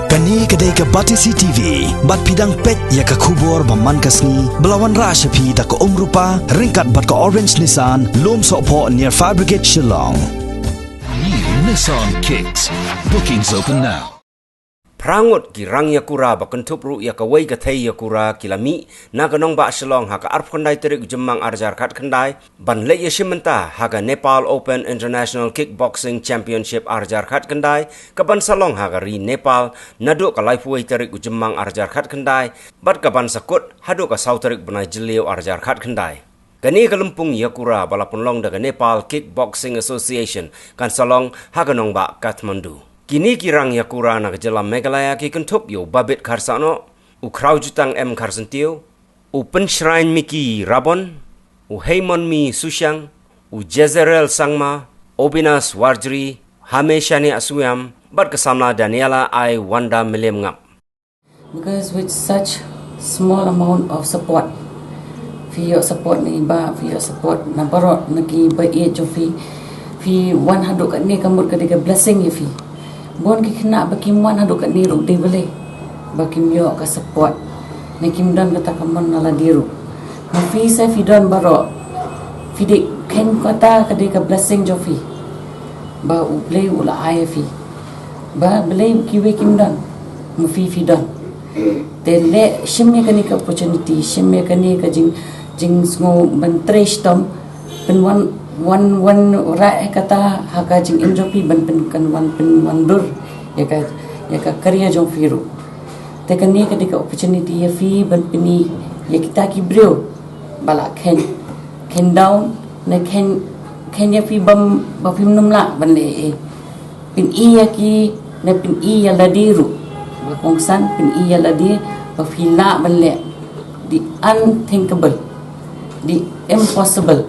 Kani kedai ke Batisi TV, bat pidang pet ya ke kubur baman kasni, belawan rasyapi tak ke rupa, ringkat bat ke Orange Nissan, lom sokpo near Fire Brigade Shillong. New Nissan Kicks. Bookings open now. Prangut ki rang yakura ba kentup ru ya kawai ka thai yakura kilami na ganong ba Shillong ha ka arp khandai terik jemmang arjar khat khandai ban le yashimenta ha ka Nepal Open International Kickboxing Championship arjar khat khandai ka ban Salong ha ka ri Nepal nadu ka laifuai terik jemmang arjar khat khandai bat ka ban sakut hadu ka sau terik banai jeliu arjar khat khandai Gani kalumpung yakura balapun long daga Nepal Kickboxing Association kan Salong ha ganong ba Kathmandu Kini kirang yakura na kejelam Meghalaya ki kentup yo babit karsano, u krau jutang M karsentio, u penshrine miki Rabon, u Heymon mi Sushang, u Jezerel Sangma, Obinas Warjri, Hameshani Asuyam, bat kesamla Daniela I Wanda Milim ngap. Because with such small amount of support, for your support ni ba, for your support na barot nagi ba e jo fi 100 kat ni kamut ketika blessing you fi. Bon ki kena bakim wan hadu kat niru di boleh bakim yo ka support nakim dan kata kaman nala diru na fi sa fi dan baro fi de ken kata ka blessing jo fi ba u play ula ai fi ba blame ki we kim dan mu fi dan te le shimme ka ni ka opportunity shimme ka ni ka jing ngo ban tresh tom pen one ora kata haka jing injopi ban pen kan wan dur ya ka karya jong firu te kan ni ka opportunity ya fi ban peni ya kita ki brio bala ken down na ken ya fi bam ba fim numla ban le pin iya ki na pin iya ladiru ba kongsan pin iya ladir ba fi la ban le the unthinkable the impossible.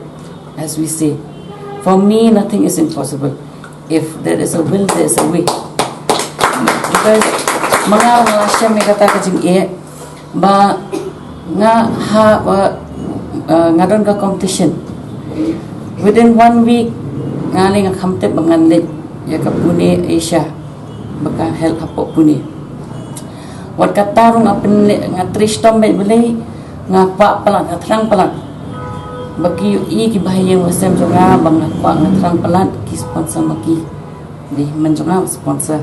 As we say, for me, nothing is impossible. If there is a will, there is a way. Because mga lasya may kata kajing ba nga doon ka competition. Within 1 week, nga nga kamtip banganlit ya ka Pune Asia baka help hapo Pune. Wat katarong nga trishtom may balay nga pa palang nga trang palang. Bagi i ki bahaya wasem jonga bang kwa ngatrang pelat ki sponsor maki di menjonga sponsor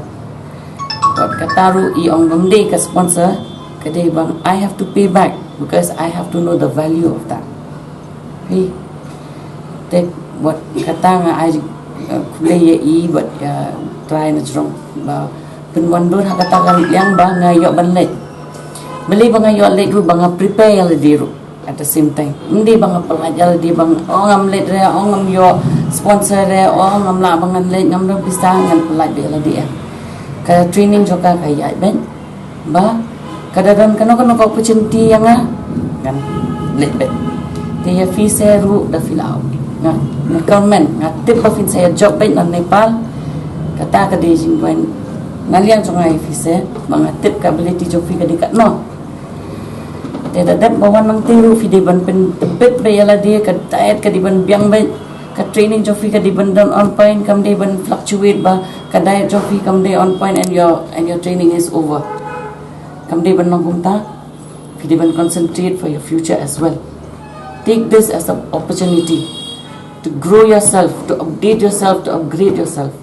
buat kataru i ong bangde ka sponsor kade bang I have to pay back because I have to know the value of that hey te buat kata nga ai kulay i buat try na jong ba penwandur ha kata kan yang ba ngayo banlet beli bang ngayo let ru bang prepare le diru at the same time hindi bang pelajar di bang ngam let re ngam yo sponsor re ngam la bang let ngam do bisa ngan pelajar la dia ka training joka kaya ben ba kadang kano ko opportunity yang kan let bet dia fi seru da filau nga comment nga tip of in saya job ben na Nepal kata ka di jingwan ngalian sungai fi se bang tip ka ability jo fi ka di ka no dia dapat bawa nang tiru video ban pen tebet bayala dia ka diet ka diban biang ba ka training jofi ka diban down on point kam dia ban fluctuate ba ka diet jofi kam dia on point and your training is over kam dia ban nang humta video ban concentrate for your future as well. Take this as an opportunity to grow yourself, to update yourself, to upgrade yourself.